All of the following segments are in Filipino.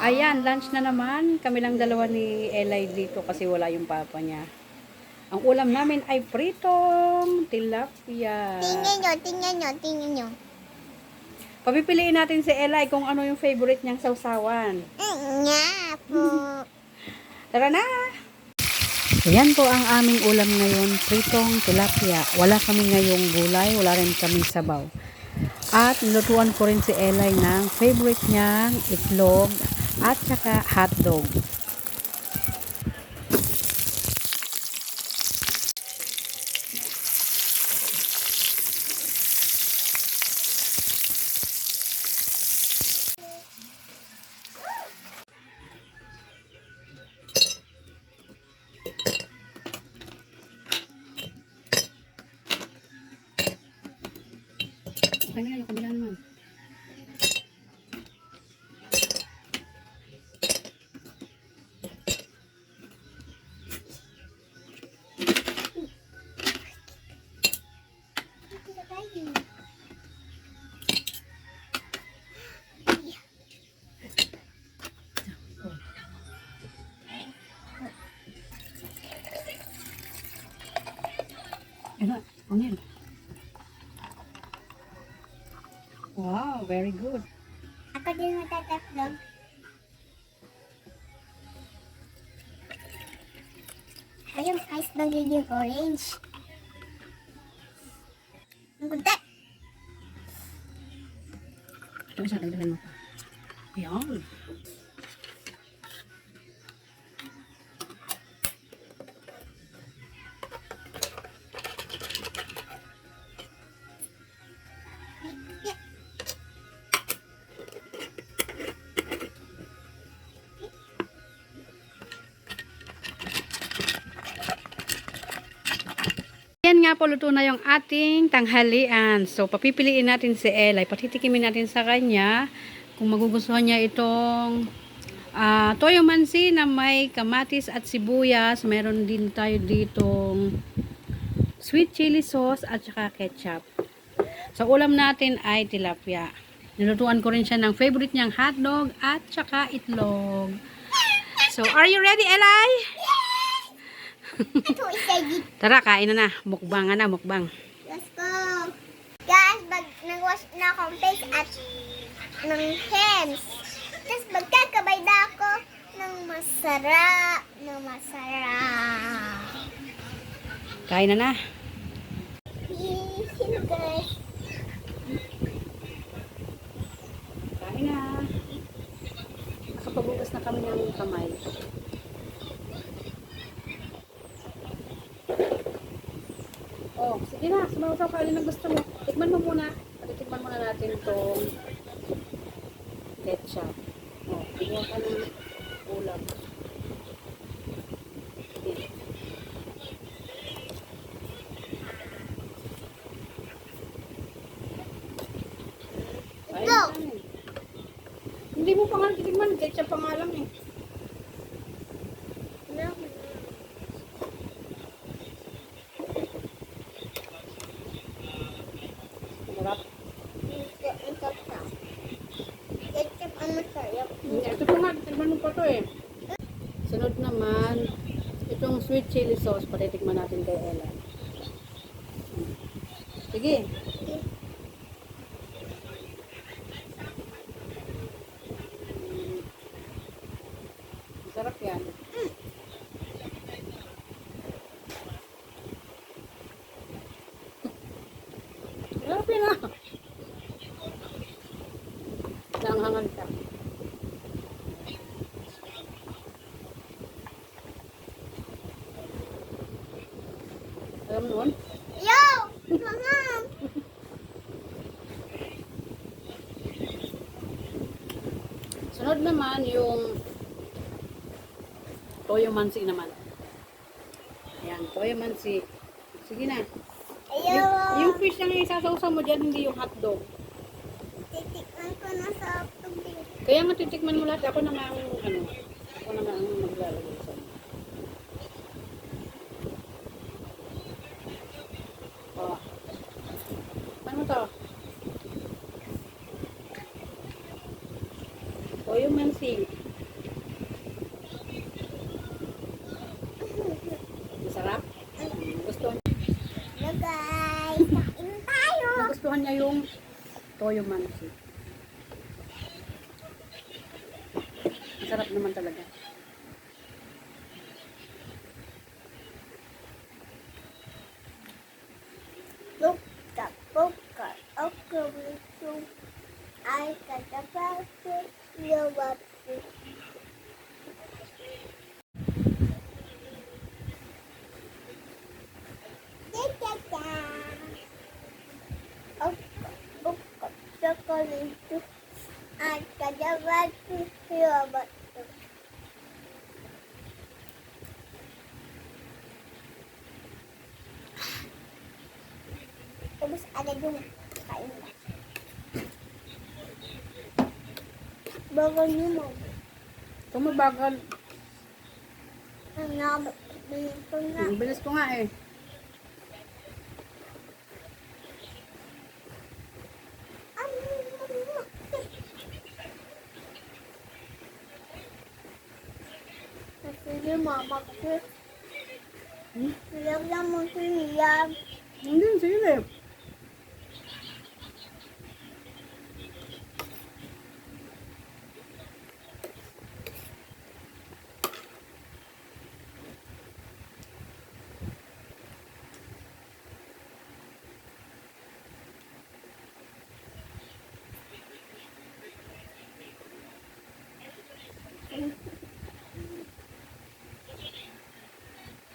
Ayan, lunch na naman. Kami lang dalawa ni Eli dito kasi wala yung papa niya. Ang ulam namin ay pritong tilapia. Tingnan nyo. Papipiliin natin si Eli kung ano yung favorite niyang sausawan. Nga po. Tara na! Ayan po ang aming ulam ngayon, pritong tilapia. Wala kami ngayong gulay, wala rin kaming sabaw. At nilutuan ko rin si Eli ng favorite niyang itlog at saka hotdog. Ano yan? Kabila naman. Ano? Ano yan? Wow, very good. Ako din matatatlog. Ayun, ice magiging orange. Ang ganda. Ito isa, dagdagan mo. Ayan. Yan nga po, luto na yung ating tanghalian. So, papipiliin natin si Eli. Patitikimin natin sa kanya kung magugustuhan niya itong toyo mansi na may kamatis at sibuyas. Meron din tayo ditong sweet chili sauce at saka ketchup. So, ulam natin ay tilapia. Nilutuan ko rin siya ng favorite niyang hotdog at saka itlog. So, are you ready, Eli? Ito isa dito. Tara, kain na na. Mukbangan na, mukbang. Let's go. Guys, nag-wash na akong face at ng hands. Tapos magkakabay na ako ng masarap. Kain na na. Sino guys? Kain na. Nakapagugas na kami ng kamay. Oh, sige na. Sumawasaw ka. Alin ang gusto mo. Tikman mo muna. Patitikman muna natin itong ketchup. Oh, bigyan ka ng ulam. Okay. Kain na namin. Hindi mo pa nga titikman. Ketchup pa nga lang eh. Sarap. Ketchup ang masarap. Ito pa nga. Tikman mo pa to eh. Sunod naman, itong sweet chili sauce. Patitikman natin kay Ella. Sige. Sarap yan. Sarap yan ah. Langhangan ka. Alam mo nun? Yo! Mama! Sunod naman yung toyo mansi naman. Ayan, toyo mansi. Sige na. Ayaw! Yung fish lang yung isasawsaw mo dyan, hindi yung hotdog. Titikman ko na sa tubig. Kaya matitikman mo lahat. Ako naman ang ako naman ang maglalagay sa oh. Ano to? Toyo mansi. Toyo mansi. Masarap naman talaga. Look, the poker, okay, so I got the basket, you want it. Da-da-da. Okay, okay, chocolate, I got the basket, you want it. Tapos agad yung kain na. Bagal niyo mo. Ito mabagal. Ang nakabili ko na. Ang bilis ko nga eh. Kasi mama ko. Hmm? Nilagyan mo siya. Hindi, sige.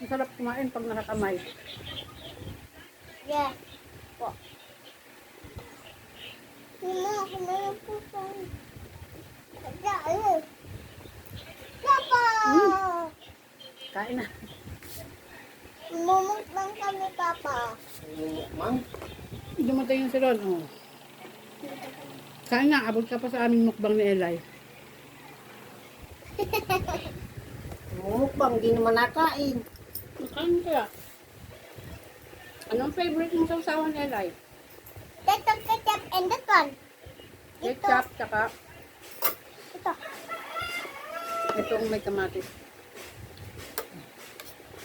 Masarap kumain pag nakakamay. Yes. Po. Mama, kumain po pa. Kaya, ayun. Papa! Kain na. Mumukbang kami, Papa. Dumatay yung si Ron. Oh. Kain na, abot ka pa sa aming mukbang ni Eli. Mukbang, di naman nakain. Kain kaya. Anong favorite mong sausawan ni Eli? Ketchup, and that one. Ketchup, tsaka Ito. itong may kamatis.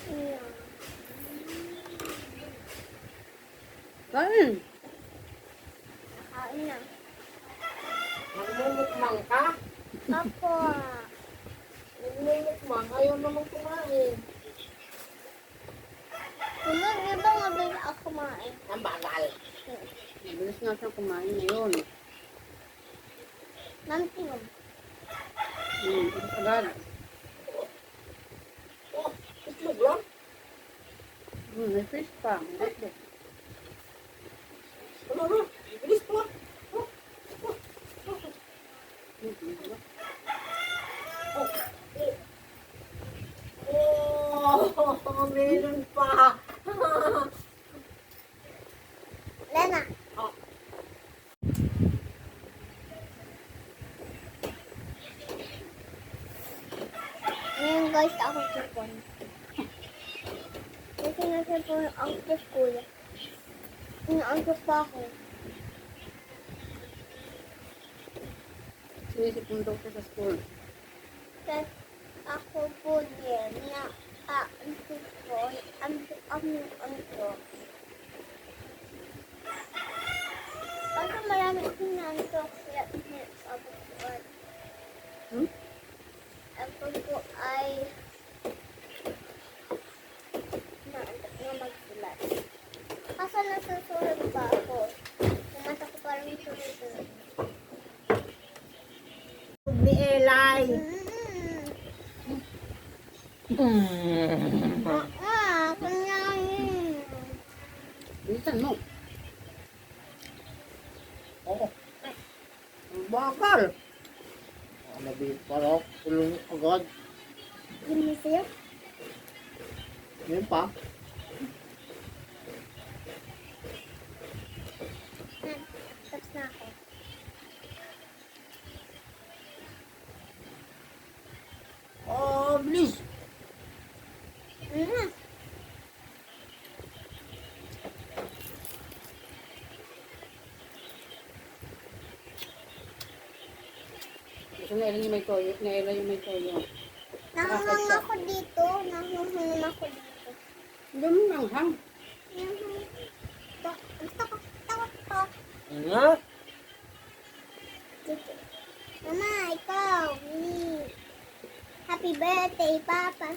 Yeah. Kain! Kain na. Nagmumukbang ka? Apo. Nagmumukbang, ayaw naman kumain. Mama, di ba mabilis ako kumain? Ang bagal. Mabilis nga siyang kumain ngayon. Nantinom. Agad. Oh, itlog lang. May fish pa. May hotdog. Ano na? Bilis pa. Oh, meron pa. Lena. Oh. Ngayon guys, ako sipon. Kasi nasa po yung angkos kuya. Inaangkos pa ako. Sinisipon daw siya sa school. Tapos ako po din na angkos ko. Angkos. Kasi marami akong naangkos. Kaya abot ko. Hmm? Ako po ay na magsulat. Kaso nasusulat pa ako. Kumata ko parang sulat. Ni Eli. Kunyayin. Bilisan mo. Oh. Ang bagal. Nabit para kulong agad. Hindi sa'yo? Ngayon pa. Tapos na ako. Oh, bilis. Mm. Gusto na Eli yung may toyo. Na Eli yung may toyo. Nahangang ako dito. Nahangang ako dito. Hindi mo nang hang. Nahangang. Tok, tok, tok, tok. Ano? Mama, ikaw. Happy birthday, Papa.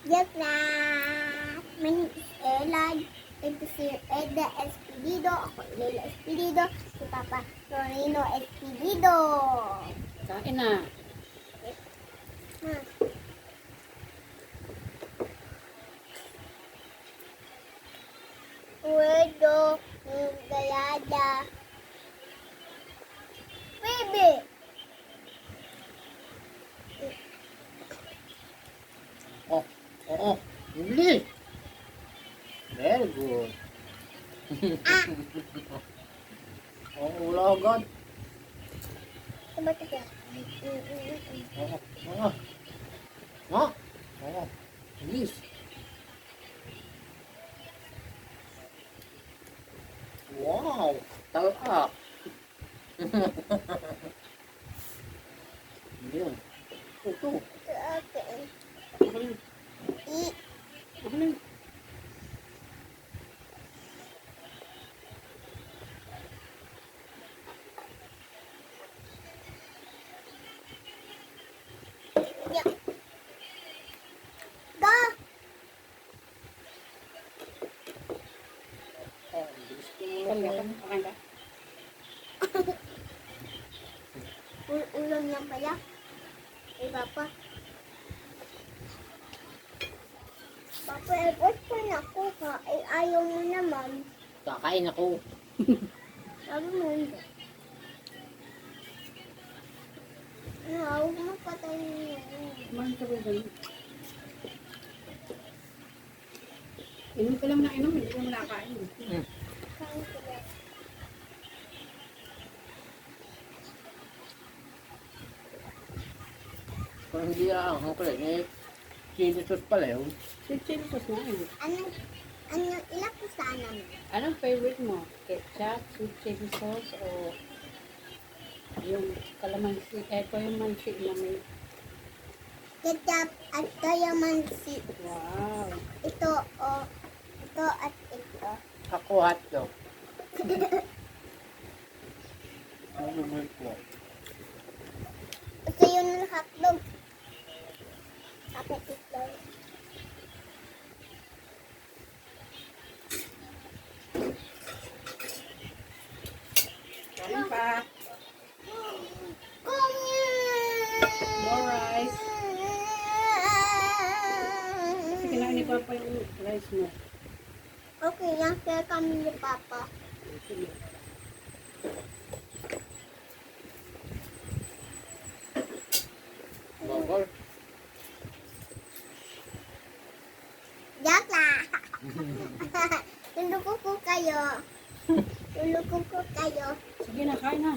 Joke lang. My name is Ella. Ito si Eda Espirido. Ako, Lela Espirido. Si Papa Torino Espirido. Kain na. Ma. Puedo. Galada. Baby. Oh, oo. Bilis. Very good. Oh, wala agad. Sabat ka. Oo, oo. Ha? Oo. Bilis. Wow. Talak. Yun. Ito. Okay. Okay. I. Okay. Yeah. Go. Oh, bilis ko Kain muna. ka. Kain ka. Ulam lang pala. Ay, Papa. Papa, ba't pa na ako ka? Ay, ayaw mo naman. Kakain ako. Sabi mo hindi. Ano, huwag mo patayin yun. Kumain ka ba dyan? Inom ka lang na inom. Hindi ka mo nakain. Kain ko lang. Kung hindi lang ako eh. Chili sauce pala yun. Chili sauce na yun. Ilang po sana mo? Anong favorite mo? Ketchup, sweet chili sauce, o yung kalamansi? Ito yung mansi na may... Ketchup at kalamansi. Wow! Ito, ito at ito. Ako hotdog. Ano naman ko? Ito yun ng hotdog. Tapos ito. Kain pa! More rice! Kasi kinain ni Papa yung rice mo. Okay, yan kaya kami ni Papa. Sige. Bagol. Joke lang. Tuloko ko kayo. Tuloko ko kayo. Sige na, kain na.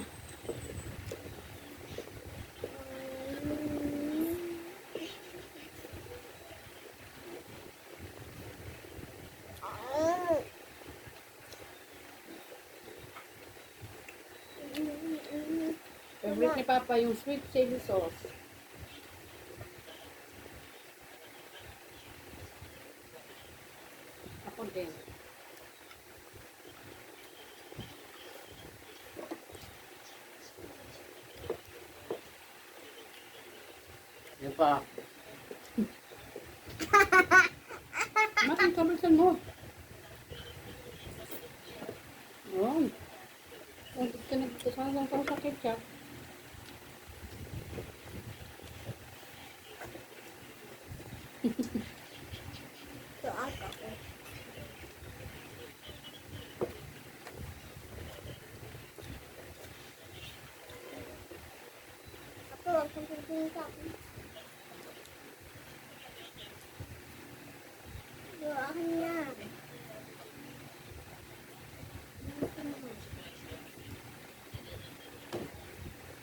Favorite ni Papa yung sweet chili sauce. Ako din. Yun pa. Makin kablisan mo. Oh. Kung ka nagkasama ka sa ketchup. Ito ako. Ako, wag kang pagpingin sa akin. Ito, akin na.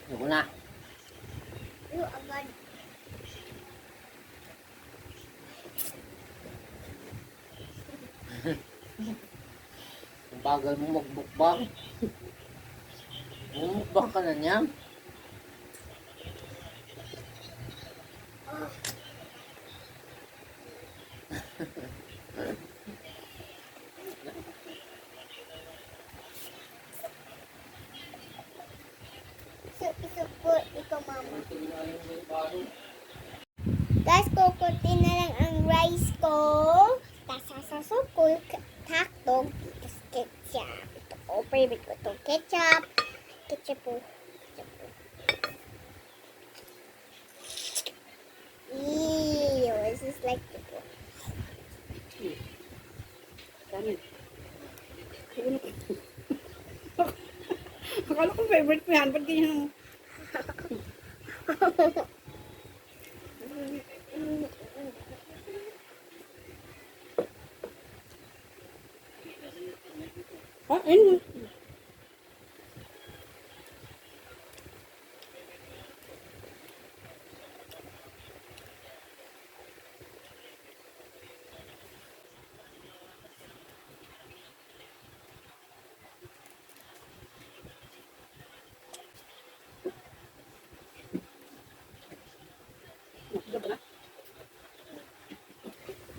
Ayoko na. Ito, agad. Ang bagal mo magbukbang. Bumukbang ka na niyan. Guys, kukunti na lang ang rice ko. Tapos sasasukul, hotdog, tapos ketchup. Ito ko, favorite ko itong ketchup. Ketchup po. Ew, this is like the Kanin. Akala ko favorite mo yan. Ba't ganyan? Ah, ayun.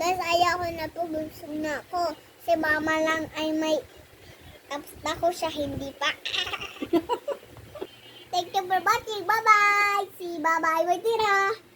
Guys, ayaw ko na po. Busog na ako. Si mama lang ay may tapos ako siya hindi pa. Thank you for watching. Bye-bye. See you. Bye-bye. Bye, Tira.